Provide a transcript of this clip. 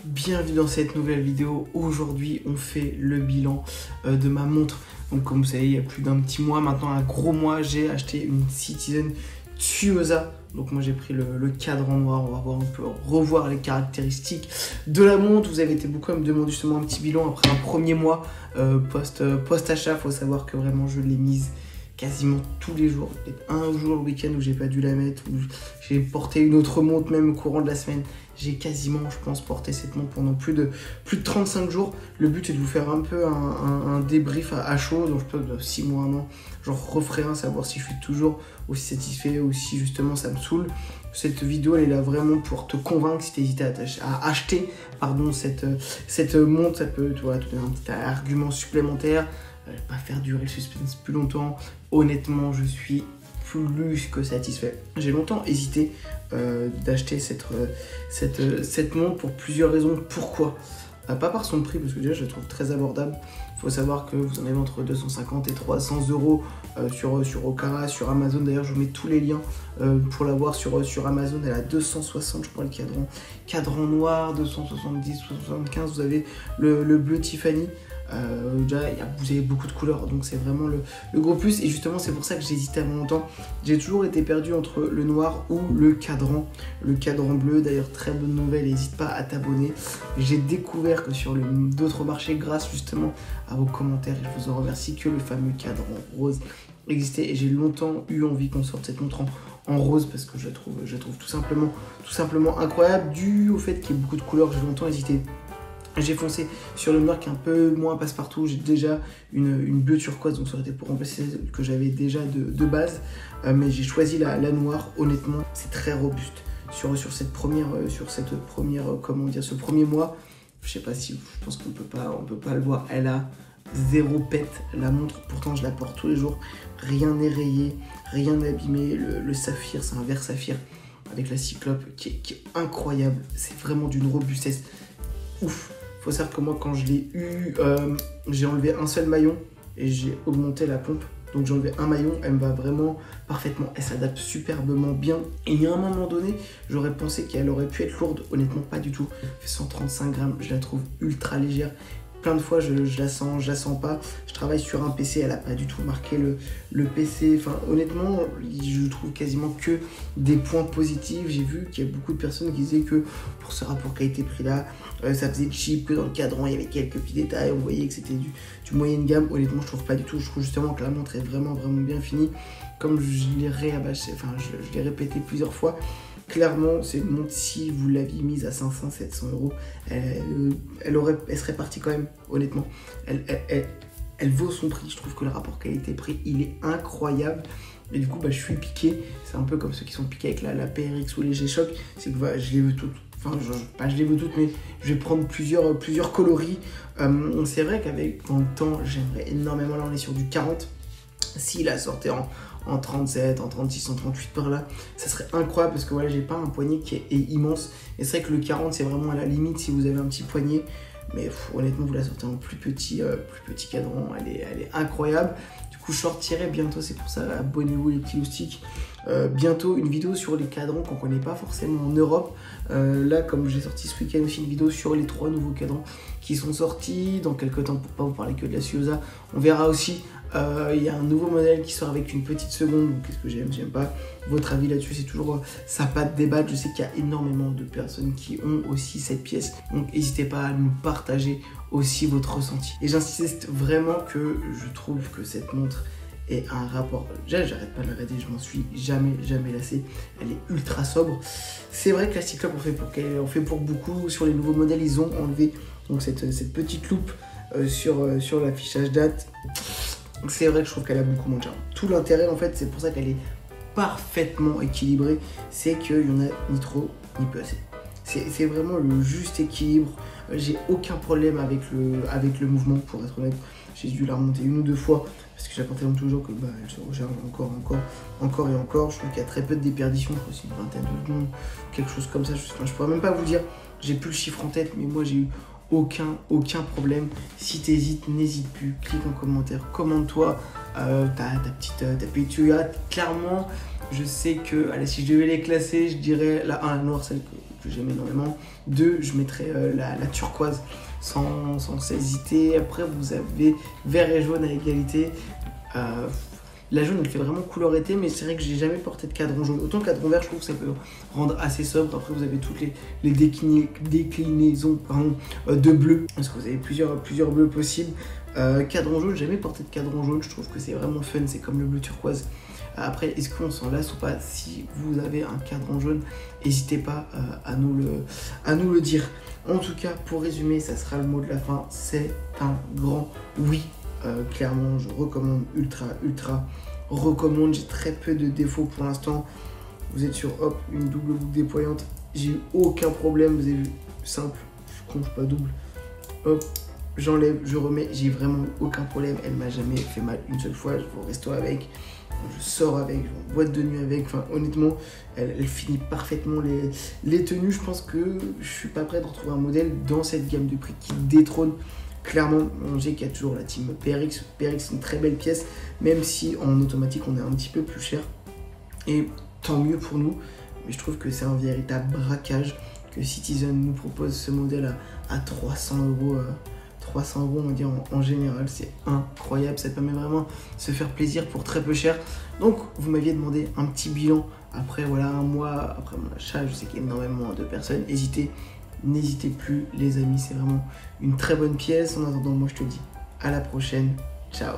Bienvenue dans cette nouvelle vidéo. Aujourd'hui on fait le bilan de ma montre. Donc comme vous savez, il y a plus d'un petit mois, maintenant un gros mois, j'ai acheté une Citizen Tuosa. Donc moi j'ai pris le cadran noir, on va voir, on peut revoir les caractéristiques de la montre. Vous avez été beaucoup à me demander justement un petit bilan après un premier mois post-achat. Faut savoir que vraiment je l'ai mise quasiment tous les jours. Peut-être un jour le week-end où j'ai pas dû la mettre, où j'ai porté une autre montre même au courant de la semaine. J'ai quasiment, je pense, porté cette montre pendant plus de 35 jours. Le but est de vous faire un peu un débrief à chaud, donc je peux de 6 mois, 1 an, genre referai un, savoir si je suis toujours aussi satisfait ou si justement ça me saoule. Cette vidéo elle est là vraiment pour te convaincre si tu hésites à acheter cette montre. Ça peut te donner un petit argument supplémentaire, pas faire durer le suspense plus longtemps. Honnêtement, je suis plus que satisfait. J'ai longtemps hésité d'acheter cette montre pour plusieurs raisons. Pourquoi ? Pas par son prix, parce que déjà je la trouve très abordable. Il faut savoir que vous en avez entre 250 et 300 euros sur Okara, sur Amazon. D'ailleurs, je vous mets tous les liens pour l'avoir sur Amazon. Elle a 260, je crois, le cadran noir, 270, 275. Vous avez le bleu Tiffany. Déjà, vous avez beaucoup de couleurs, donc c'est vraiment le gros plus. Et justement, c'est pour ça que j'hésitais avant longtemps. J'ai toujours été perdu entre le noir ou le cadran bleu. D'ailleurs, très bonne nouvelle, n'hésite pas à t'abonner. J'ai découvert que sur d'autres marchés, grâce justement à vos commentaires, et je vous en remercie, que le fameux cadran rose existait. Et j'ai longtemps eu envie qu'on sorte cette montre en rose, parce que je la trouve tout simplement incroyable. Dû au fait qu'il y ait beaucoup de couleurs, j'ai longtemps hésité. J'ai foncé sur le noir qui est un peu moins passe-partout. J'ai déjà une bleu turquoise, donc ça aurait été pour remplacer celle que j'avais déjà de base. Mais j'ai choisi la noire. Honnêtement, c'est très robuste. Sur ce premier mois, je sais pas si, je pense qu'on peut pas le voir. Elle a zéro pète la montre. Pourtant, je la porte tous les jours. Rien n'est rayé, rien n'est abîmé. Le saphir, c'est un verre saphir avec la cyclope qui est incroyable. C'est vraiment d'une robustesse ouf. Faut savoir que moi, quand je l'ai eu, j'ai enlevé un seul maillon et j'ai augmenté la pompe. Donc j'ai enlevé un maillon, elle me va vraiment parfaitement, elle s'adapte superbement bien. Et il y a un moment donné, j'aurais pensé qu'elle aurait pu être lourde, honnêtement pas du tout. Elle fait 135 grammes, je la trouve ultra légère. Plein de fois je la sens pas. Je travaille sur un PC, elle a pas du tout marqué le PC. Enfin honnêtement, je trouve quasiment que des points positifs. J'ai vu qu'il y a beaucoup de personnes qui disaient que pour ce rapport qualité-prix là, ça faisait cheap, que dans le cadran il y avait quelques petits détails, on voyait que c'était du moyenne gamme. Honnêtement, je trouve pas du tout. Je trouve justement que la montre est vraiment bien finie. Comme je l'ai je l'ai répété plusieurs fois. Clairement, c'est une montre, si vous l'aviez mise à 500-700 euros, elle serait partie quand même, honnêtement. Elle vaut son prix. Je trouve que le rapport qualité-prix, il est incroyable. Et du coup, je suis piqué. C'est un peu comme ceux qui sont piqués avec la PRX ou les G-Shock. C'est que je les veux toutes. Enfin, je les veux toutes, mais je vais prendre plusieurs coloris. C'est vrai qu'avec dans le temps, j'aimerais énormément. Là, on est sur du 40. S'il a sorti en 37, en 36, en 38 par là, ça serait incroyable parce que voilà, j'ai pas un poignet qui est immense. Et c'est vrai que le 40, c'est vraiment à la limite si vous avez un petit poignet. Mais honnêtement, vous la sortez en plus petit cadran, elle est incroyable. Du coup, je sortirai bientôt, c'est pour ça, abonnez-vous les petits loustiques. Bientôt une vidéo sur les cadrans qu'on connaît pas forcément en Europe. Là, comme j'ai sorti ce week-end aussi une vidéo sur les 3 nouveaux cadrans qui sont sortis dans quelques temps, pour pas vous parler que de la Tuosa. On verra aussi. Il y a un nouveau modèle qui sort avec une petite seconde. Donc qu'est-ce que j'aime pas. Votre avis là-dessus, c'est toujours sympa de débattre. Je sais qu'il y a énormément de personnes qui ont aussi cette pièce. Donc n'hésitez pas à nous partager aussi votre ressenti. Et j'insiste vraiment que je trouve que cette montre est un rapport. J'arrête pas de la regarder, je m'en suis jamais lassé. Elle est ultra sobre. C'est vrai que la cyclope on fait pour beaucoup. Sur les nouveaux modèles, ils ont enlevé donc cette petite loupe sur l'affichage date. C'est vrai que je trouve qu'elle a beaucoup moins de charme. Tout l'intérêt, en fait, c'est pour ça qu'elle est parfaitement équilibrée, c'est qu'il n'y en a ni trop ni peu assez. C'est vraiment le juste équilibre. J'ai aucun problème avec le mouvement, pour être honnête. J'ai dû la remonter 1 ou 2 fois parce que j'apportais toujours que elle se recharge encore et encore. Je trouve qu'il y a très peu de déperdition, je crois que c'est une vingtaine de secondes, quelque chose comme ça. Je pourrais même pas vous dire, j'ai plus le chiffre en tête, mais moi j'ai eu aucun problème. Si t'hésites, n'hésite plus, clique en commentaire, commande-toi, ta petite clairement, je sais que, allez, si je devais les classer, je dirais la 1, la noire, celle que j'aime énormément. 2, je mettrais la turquoise, sans hésiter. Après, vous avez vert et jaune à égalité. La jaune, elle fait vraiment couleur été, mais c'est vrai que j'ai jamais porté de cadran jaune. Autant le cadran vert, je trouve que ça peut rendre assez sobre. Après, vous avez toutes les déclinaisons de bleu, parce que vous avez plusieurs bleus possibles. Cadran jaune, j'ai jamais porté de cadran jaune. Je trouve que c'est vraiment fun, c'est comme le bleu turquoise. Après, est-ce qu'on s'en lasse ou pas? Si vous avez un cadran jaune, n'hésitez pas à nous le dire. En tout cas, pour résumer, ça sera le mot de la fin. C'est un grand oui. Clairement, je recommande, ultra recommande. J'ai très peu de défauts pour l'instant. Vous êtes sur une double boucle déployante. J'ai eu aucun problème. Vous avez vu, simple, je conche pas double. Hop, j'enlève, je remets. J'ai vraiment aucun problème. Elle m'a jamais fait mal une seule fois. Je vais au resto avec, je sors avec, je vais en boîte de nuit avec. Enfin, honnêtement, elle finit parfaitement les tenues. Je pense que je suis pas prêt de retrouver un modèle dans cette gamme de prix qui détrône. Clairement, on sait qu'il y a toujours la team PRX. PRX, c'est une très belle pièce, même si en automatique, on est un petit peu plus cher. Et tant mieux pour nous. Mais je trouve que c'est un véritable braquage que Citizen nous propose ce modèle à 300 €. 300 €, on va dire, en général. C'est incroyable. Ça permet vraiment de se faire plaisir pour très peu cher. Donc, vous m'aviez demandé un petit bilan après, voilà, un mois après mon achat. Je sais qu'il y a énormément de personnes. N'hésitez plus les amis, c'est vraiment une très bonne pièce. En attendant, moi je te dis à la prochaine, ciao.